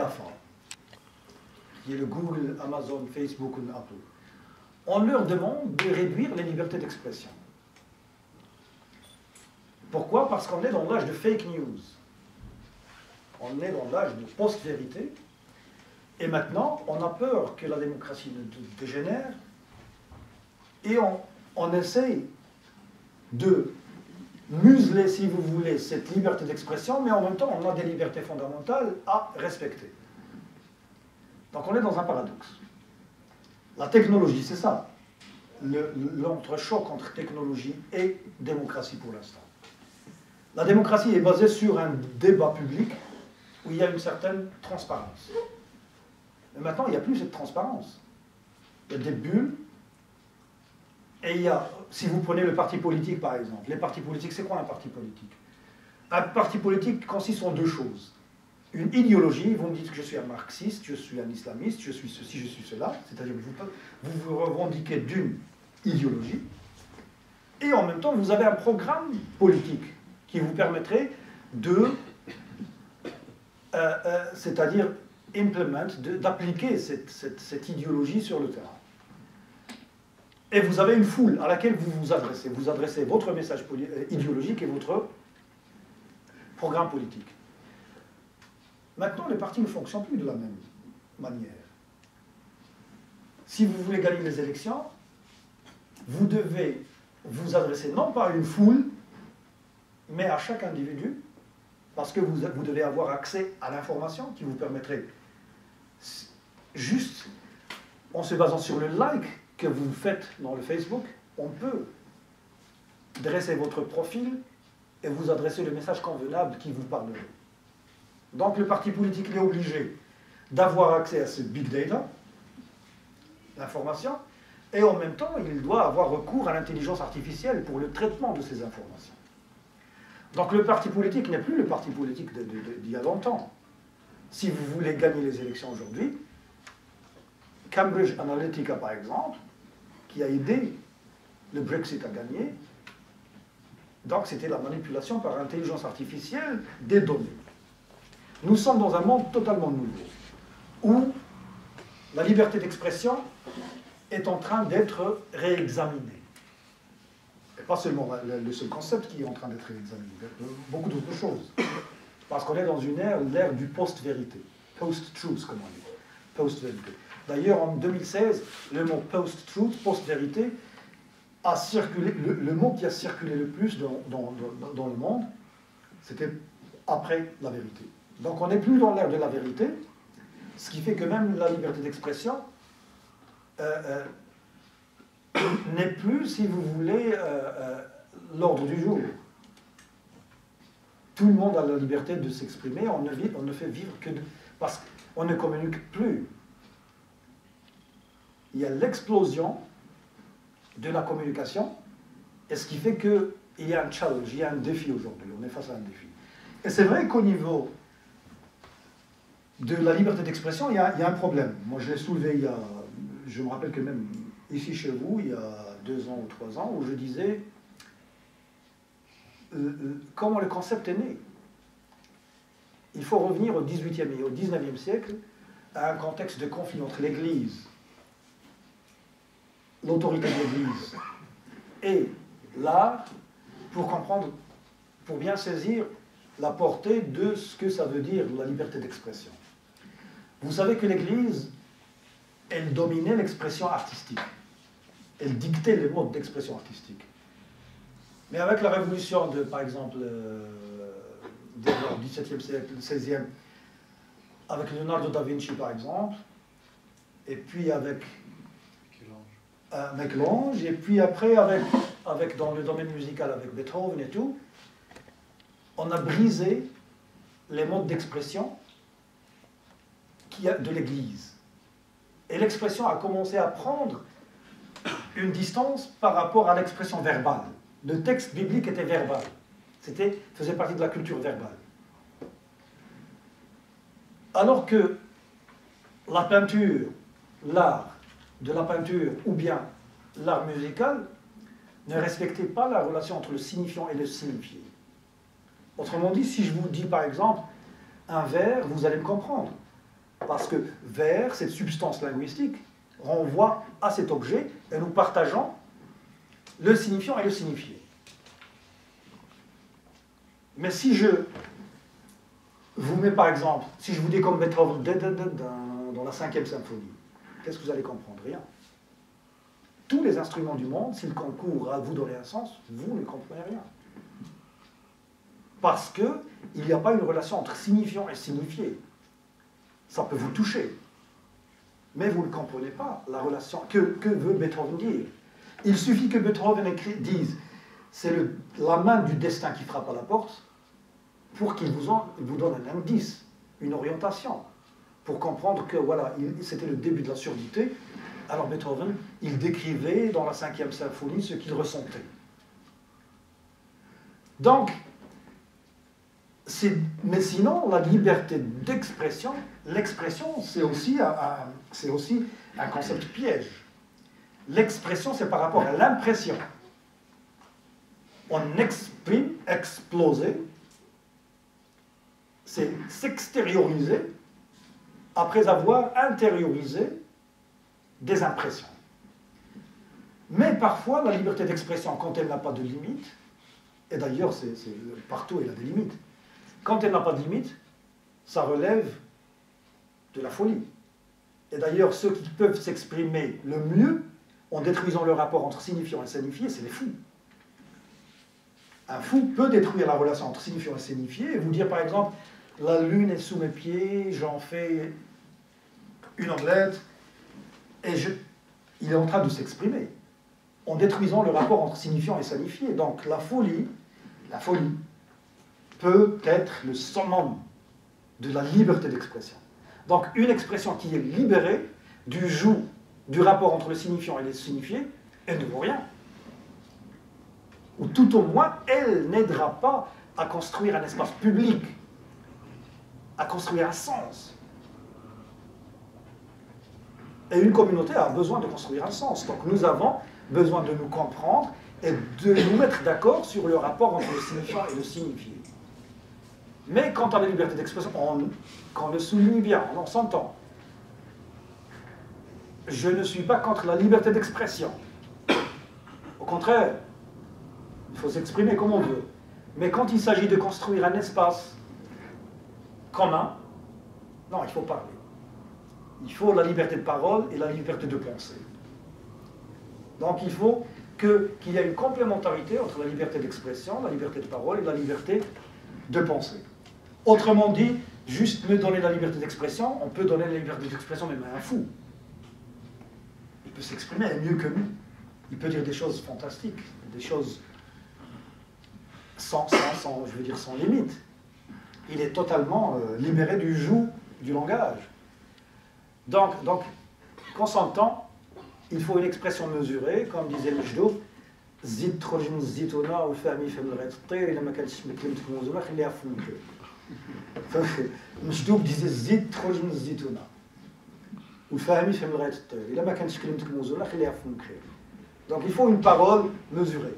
GAFA, qui est le Google, Amazon, Facebook ou Apple, on leur demande de réduire les libertés d'expression. Pourquoi? Parce qu'on est dans l'âge de fake news. On est dans l'âge de post-vérité. Et maintenant, on a peur que la démocratie dégénère. Et on essaie de museler, si vous voulez, cette liberté d'expression, mais en même temps, on a des libertés fondamentales à respecter. Donc on est dans un paradoxe. La technologie, c'est ça. L'entrechoc entre technologie et démocratie pour l'instant. La démocratie est basée sur un débat public où il y a une certaine transparence. Mais maintenant, il n'y a plus cette transparence. Il y a des bulles. Et il y a, si vous prenez le parti politique par exemple, les partis politiques, c'est quoi un parti politique? Un parti politique consiste en deux choses. Une idéologie, vous me dites que je suis un marxiste, je suis un islamiste, je suis ceci, je suis cela, c'est-à-dire que vous vous revendiquez d'une idéologie, et en même temps vous avez un programme politique qui vous permettrait de, c'est-à-dire d'appliquer cette idéologie sur le terrain. Et vous avez une foule à laquelle vous vous adressez. Vous adressez votre message idéologique et votre programme politique. Maintenant, les partis ne fonctionnent plus de la même manière. Si vous voulez gagner les élections, vous devez vous adresser non pas à une foule, mais à chaque individu, parce que vous devez avoir accès à l'information qui vous permettrait, juste en se basant sur le like que vous faites dans le Facebook, on peut dresser votre profil et vous adresser le message convenable qui vous parlerait. Donc le parti politique est obligé d'avoir accès à ce big data, l'information, et en même temps, il doit avoir recours à l'intelligence artificielle pour le traitement de ces informations. Donc le parti politique n'est plus le parti politique d'il y a longtemps. Si vous voulez gagner les élections aujourd'hui, Cambridge Analytica, par exemple, qui a aidé le Brexit à gagner, donc c'était la manipulation par intelligence artificielle des données. Nous sommes dans un monde totalement nouveau, où la liberté d'expression est en train d'être réexaminée. Et pas seulement le seul concept qui est en train d'être réexaminé, beaucoup d'autres choses. Parce qu'on est dans une ère, l'ère du post-vérité, post-truth, comme on dit, post-vérité. D'ailleurs, en 2016, le mot post-truth, post-vérité, a circulé, le mot qui a circulé le plus dans le monde, c'était après la vérité. Donc on n'est plus dans l'ère de la vérité, ce qui fait que même la liberté d'expression n'est plus, si vous voulez, l'ordre du jour. Tout le monde a la liberté de s'exprimer, on ne fait vivre que parce qu'on ne communique plus. Il y a l'explosion de la communication, et ce qui fait qu'il y a un challenge, il y a un défi aujourd'hui, on est face à un défi. Et c'est vrai qu'au niveau de la liberté d'expression, il y a un problème. Moi, je l'ai soulevé je me rappelle que même ici chez vous, il y a 2 ans ou 3 ans, où je disais comment le concept est né. Il faut revenir au XVIIIe et au XIXe siècle à un contexte de conflit entre l'Église, l'autorité de l'Église et l'art, pour comprendre, pour bien saisir la portée de ce que ça veut dire la liberté d'expression. Vous savez que l'Église, elle dominait l'expression artistique. Elle dictait les modes d'expression artistique. Mais avec la révolution de, par exemple, du XVIIe siècle, XVIe, avec Leonardo da Vinci, par exemple, et puis avec Michel-Ange, et puis après avec dans le domaine musical avec Beethoven et tout, on a brisé les modes d'expression de l'Église. Et l'expression a commencé à prendre une distance par rapport à l'expression verbale. Le texte biblique était verbal. Faisait partie de la culture verbale. Alors que la peinture, l'art de la peinture ou bien l'art musical ne respectait pas la relation entre le signifiant et le signifié. Autrement dit, si je vous dis par exemple un vers, vous allez me comprendre. Parce que vers, cette substance linguistique, renvoie à cet objet et nous partageons le signifiant et le signifié. Mais si je vous mets par exemple, si je vous dis comme Beethoven dans la 5e symphonie, qu'est-ce que vous allez comprendre? Rien. Tous les instruments du monde, s'ils concourent à vous donner un sens, vous ne comprenez rien. Parce qu'il n'y a pas une relation entre signifiant et signifié. Ça peut vous toucher. Mais vous ne comprenez pas la relation. Que veut Beethoven dire? Il suffit que Beethoven dise c'est la main du destin qui frappe à la porte pour qu'il vous donne un indice, une orientation, pour comprendre que voilà, c'était le début de la surdité. Alors Beethoven, il décrivait dans la 5e symphonie ce qu'il ressentait. Donc, mais sinon, la liberté d'expression, l'expression, c'est aussi un concept piège. L'expression, c'est par rapport à l'impression. On exprime, exploser, c'est s'extérioriser après avoir intériorisé des impressions. Mais parfois, la liberté d'expression, quand elle n'a pas de limite, et d'ailleurs, partout elle a des limites, quand elle n'a pas de limite, ça relève de la folie. Et d'ailleurs, ceux qui peuvent s'exprimer le mieux, en détruisant le rapport entre signifiant et signifié, c'est les fous. Un fou peut détruire la relation entre signifiant et signifié, et vous dire par exemple, la lune est sous mes pieds, j'en fais une omelette, et il est en train de s'exprimer, en détruisant le rapport entre signifiant et signifié. Donc la folie peut être le summum de la liberté d'expression. Donc une expression qui est libérée du joug du rapport entre le signifiant et le signifié, elle ne vaut rien. Ou tout au moins, elle n'aidera pas à construire un espace public, à construire un sens. Et une communauté a besoin de construire un sens. Donc nous avons besoin de nous comprendre et de nous mettre d'accord sur le rapport entre le signifiant et le signifié. Mais quant à la liberté d'expression, qu'on le souligne bien, on s'entend. Je ne suis pas contre la liberté d'expression. Au contraire, il faut s'exprimer comme on veut. Mais quand il s'agit de construire un espace commun, non, il faut parler. Il faut la liberté de parole et la liberté de penser. Donc il faut qu'il y ait une complémentarité entre la liberté d'expression, la liberté de parole et la liberté de penser. Autrement dit, juste me donner la liberté d'expression, on peut donner la liberté d'expression même à un fou. Il peut s'exprimer mieux que nous. Il peut dire des choses fantastiques, des choses sans limite. Il est totalement libéré du joug du langage. Donc, qu'on s'entend, il faut une expression mesurée, comme disait Mejdoub, Zid trojin zitona ou fahmi fem l'rettir, il n'a pas klimt kmouzona, il est à fond. Mejdoub disait Zid trojin zitona ou fahmi fem l'rettir, il n'a pas klimt kmouzona, il est à fond. Donc il faut une parole mesurée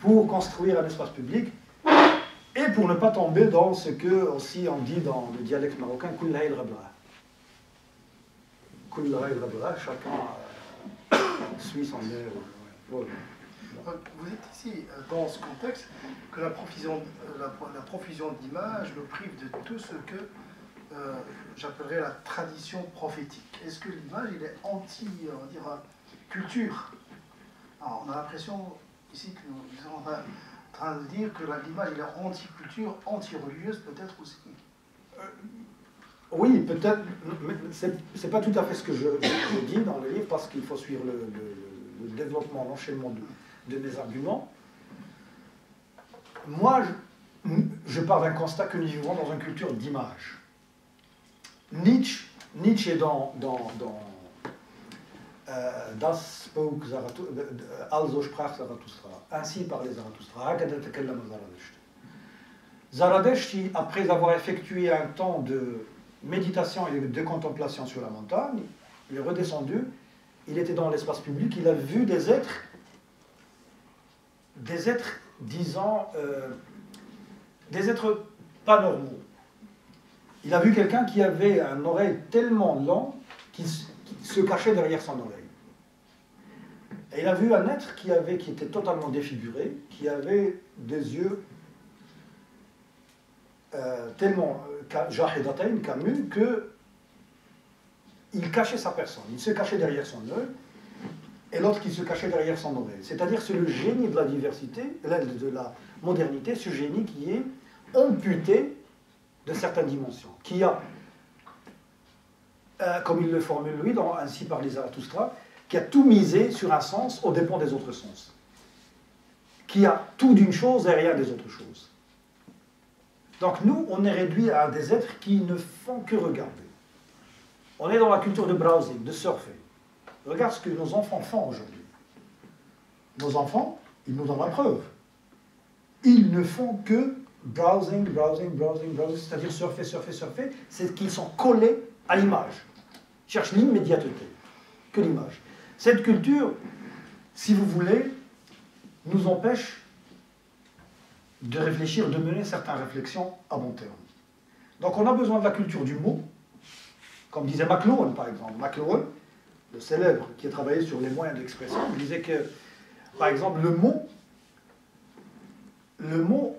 pour construire un espace public et pour ne pas tomber dans ce que aussi on dit dans le dialecte marocain, kullaha il rabla. Chacun suit son air. Voilà. Vous êtes ici dans ce contexte que la profusion d'images me prive de tout ce que j'appellerais la tradition prophétique. Est-ce que l'image est culture? Alors, on a l'impression ici que nous sommes en train de dire que l'image est anti-culture, anti-religieuse peut-être aussi. Oui, peut-être, mais ce n'est pas tout à fait ce que je dis dans le livre, parce qu'il faut suivre le développement, l'enchaînement de mes arguments. Moi, je pars d'un constat que nous vivons dans une culture d'image. Nietzsche est dans Das Buch Zarathustra, Also sprach Zarathustra, ainsi parlait Zarathustra, Hakada takallama Zaradusht. Zaradusht, après avoir effectué un temps de méditation et de contemplation sur la montagne, il est redescendu, il était dans l'espace public, il a vu des êtres, disons, des êtres pas normaux. Il a vu quelqu'un qui avait un oreille tellement long qu'il se cachait derrière son oreille. Et il a vu un être qui était totalement défiguré, qui avait des yeux tellement jahidatayn, camus, qu'il cachait sa personne. Il se cachait derrière son œil, et l'autre qui se cachait derrière son oreille. C'est-à-dire c'est le génie de la diversité, de la modernité, ce génie qui est amputé de certaines dimensions, qui a, comme il le formule lui, ainsi par les Zarathustra, qui a tout misé sur un sens aux dépens des autres sens, qui a tout d'une chose et rien des autres choses. Donc nous, on est réduit à des êtres qui ne font que regarder. On est dans la culture de browsing, de surfer. Regarde ce que nos enfants font aujourd'hui. Nos enfants, ils nous donnent la preuve. Ils ne font que browsing, c'est-à-dire surfer, c'est qu'ils sont collés à l'image. Ils cherchent l'immédiateté, que l'image. Cette culture, si vous voulez, nous empêche de réfléchir, de mener certaines réflexions à bon terme. Donc on a besoin de la culture du mot, comme disait McLuhan par exemple. McLuhan, le célèbre qui a travaillé sur les moyens d'expression, disait que, par exemple, le mot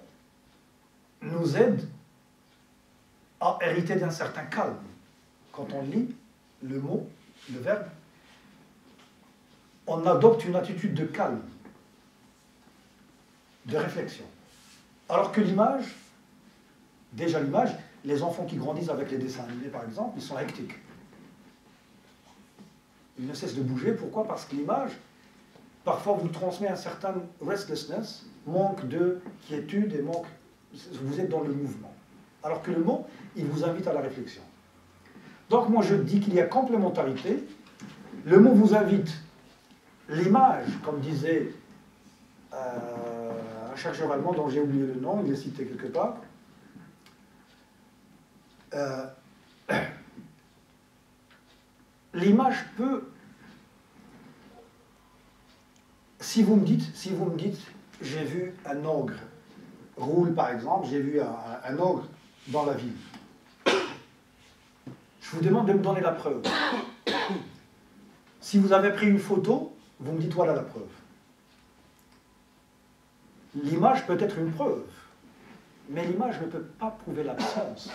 nous aide à hériter d'un certain calme. Quand on lit le mot, le verbe, on adopte une attitude de calme, de réflexion. Alors que l'image, déjà l'image, les enfants qui grandissent avec les dessins animés par exemple, ils sont hectiques. Ils ne cessent de bouger. Pourquoi? Parce que l'image, parfois, vous transmet un certain restlessness, manque de quiétude et manque... Vous êtes dans le mouvement. Alors que le mot, il vous invite à la réflexion. Donc moi, je dis qu'il y a complémentarité. Le mot vous invite. L'image, comme disait un chercheur allemand dont j'ai oublié le nom, il est cité quelque part, l'image peut, si vous me dites, j'ai vu un ogre, Roule par exemple, j'ai vu un ogre dans la ville. Je vous demande de me donner la preuve. Si vous avez pris une photo, vous me dites voilà la preuve. L'image peut être une preuve, mais l'image ne peut pas prouver l'absence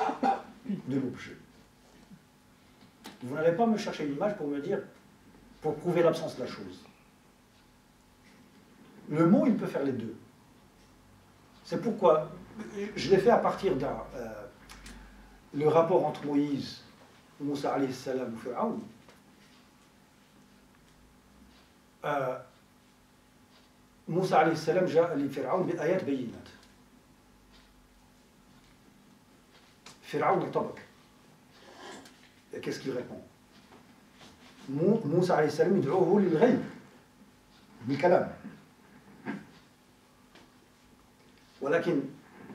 de l'objet. Vous n'allez pas me chercher une image pour me dire, pour prouver l'absence de la chose. Le mot, il peut faire les deux. C'est pourquoi je l'ai fait à partir le rapport entre Moïse, Moussa alayhi salam, ou Pharaon. Moussa alayhi salam جاء لفرعون بآيات بينات. فرعون ارتبك. Et qu'est-ce qu'il répond? Moussa alayhi salam يدعوه للغيب بالكلام. ولكن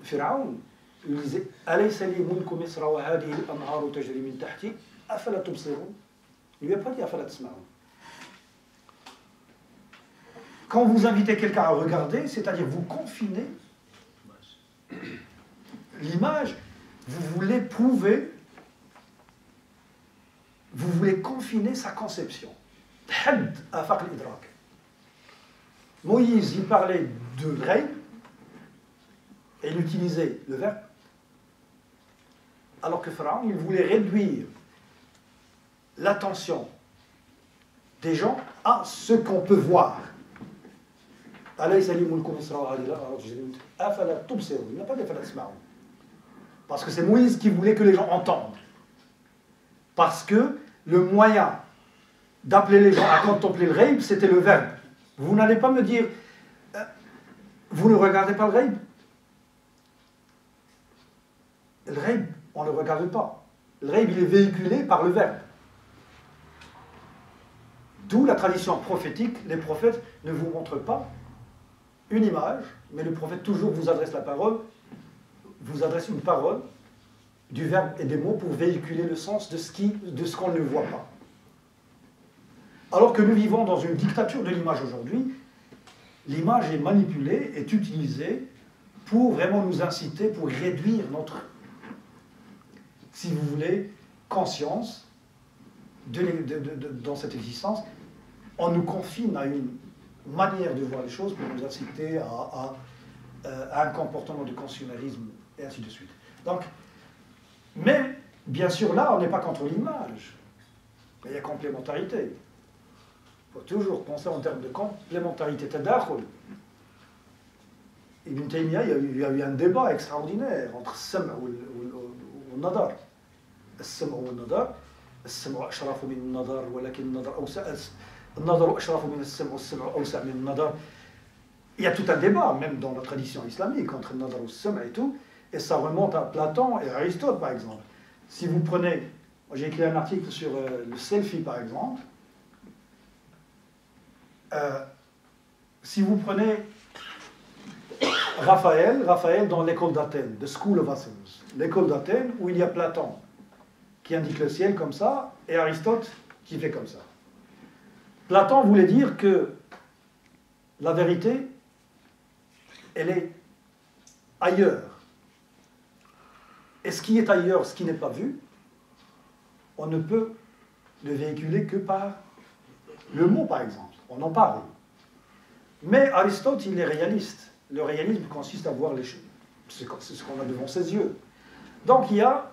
فرعون il disait أليس لي ملك مصر وهذه الأنهار تجري من تحتي أفلا تبصرون. Il lui a pas dit أفلا تسمعون. Quand vous invitez quelqu'un à regarder, c'est-à-dire vous confinez l'image, vous voulez prouver, vous voulez confiner sa conception. Moïse, il parlait de ghaib, et il utilisait le verbe, alors que Pharaon, il voulait réduire l'attention des gens à ce qu'on peut voir. Il n'a pas dit parce que c'est Moïse qui voulait que les gens entendent. Parce que le moyen d'appeler les gens à contempler le ghaib, c'était le verbe. Vous n'allez pas me dire, vous ne regardez pas le ghaib? Le ghaib, on ne le regarde pas. Le ghaib, il est véhiculé par le verbe. D'où la tradition prophétique, les prophètes ne vous montrent pas une image, mais le prophète toujours vous adresse la parole, vous adresse une parole, du verbe et des mots pour véhiculer le sens de ce qu'on ne voit pas. Alors que nous vivons dans une dictature de l'image aujourd'hui, l'image est manipulée, est utilisée pour vraiment nous inciter, pour réduire notre si vous voulez, conscience dans cette existence. On nous confine à une manière de voir les choses pour nous inciter à un comportement de consumérisme et ainsi de suite. Donc, mais, bien sûr, là, on n'est pas contre l'image. Il y a complémentarité. Il faut toujours penser en termes de complémentarité. Tadakhul. Ibn Taymiyyah, il y a eu un débat extraordinaire entre Sam' ou Nadar. Sam' ou Nadar. Sam' ashrafu min Nadar, walakin Nadar awsa'. Nadar ashrafu min Sam' wa Sam' awsa' min Nadar. Il y a tout un débat, même dans la tradition islamique, entre Nadar ou Sam' et tout. Et ça remonte à Platon et Aristote, par exemple. Si vous prenez, j'ai écrit un article sur le selfie, par exemple. Si vous prenez Raphaël dans l'école d'Athènes, The School of Athens, l'école d'Athènes où il y a Platon qui indique le ciel comme ça et Aristote qui fait comme ça. Platon voulait dire que la vérité, elle est ailleurs. Et ce qui est ailleurs, ce qui n'est pas vu, on ne peut le véhiculer que par le mot, par exemple. On en parle. Mais Aristote, il est réaliste. Le réalisme consiste à voir les choses. C'est ce qu'on a devant ses yeux. Donc il y a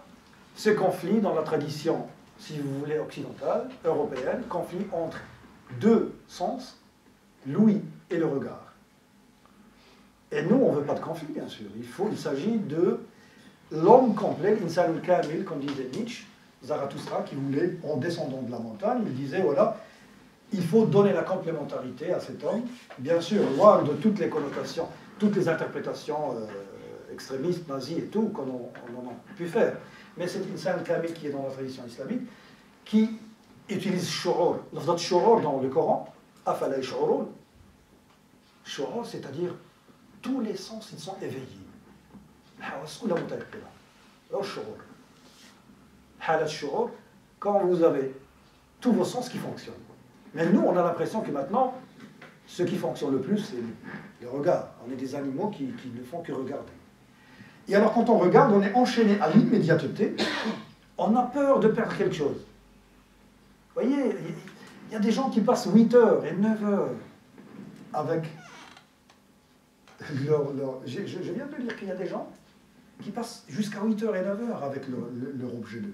ce conflit dans la tradition, si vous voulez, occidentale, européenne, conflit entre deux sens, l'ouïe et le regard. Et nous, on ne veut pas de conflit, bien sûr. Il s'agit de l'homme complet, l'insan al-kamil, comme disait Nietzsche, Zarathustra, qui voulait, en descendant de la montagne, il disait, voilà, il faut donner la complémentarité à cet homme, bien sûr, loin de toutes les connotations, toutes les interprétations extrémistes, nazies et tout, qu'on en a pu faire. Mais c'est l'insan al-kamil qui est dans la tradition islamique, qui utilise shu'ur. L'afdat shu'ur dans le Coran, afala yash'urun. Shu'ur, c'est-à-dire, tous les sens, ils sont éveillés. Quand vous avez tous vos sens qui fonctionnent. Mais nous, on a l'impression que maintenant, ce qui fonctionne le plus, c'est le regard. On est des animaux qui ne font que regarder. Et alors, quand on regarde, on est enchaîné à l'immédiateté. On a peur de perdre quelque chose. Vous voyez, il y a des gens qui passent 8 heures et 9 heures avec je viens de dire qu'il y a des gens qui passent jusqu'à 8h et 9h avec leur objet de...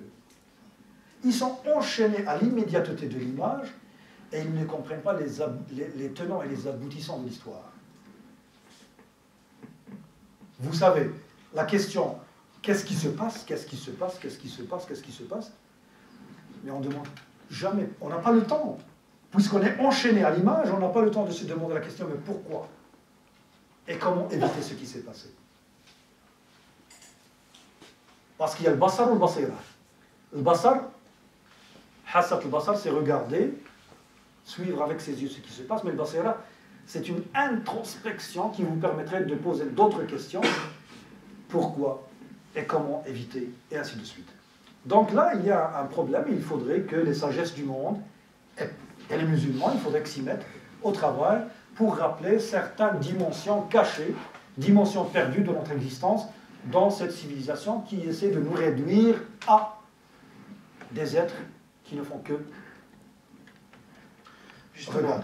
Ils sont enchaînés à l'immédiateté de l'image et ils ne comprennent pas les tenants et les aboutissants de l'histoire. Vous savez, la question, qu'est-ce qui se passe, qu'est-ce qui se passe, qu'est-ce qui se passe, qu'est-ce qui se passe, mais on ne demande jamais, on n'a pas le temps. Puisqu'on est enchaîné à l'image, on n'a pas le temps de se demander la question, mais pourquoi ? Et comment éviter ce qui s'est passé? Parce qu'il y a le basar ou le basira. Le basar, hassat le basar, c'est regarder, suivre avec ses yeux ce qui se passe, mais le basira, c'est une introspection qui vous permettrait de poser d'autres questions. Pourquoi et comment éviter, et ainsi de suite. Donc là, il y a un problème, il faudrait que les sagesses du monde, et les musulmans, il faudrait qu'ils s'y mettent au travail, pour rappeler certaines dimensions cachées, dimensions perdues de notre existence dans cette civilisation qui essaie de nous réduire à des êtres qui ne font que justement,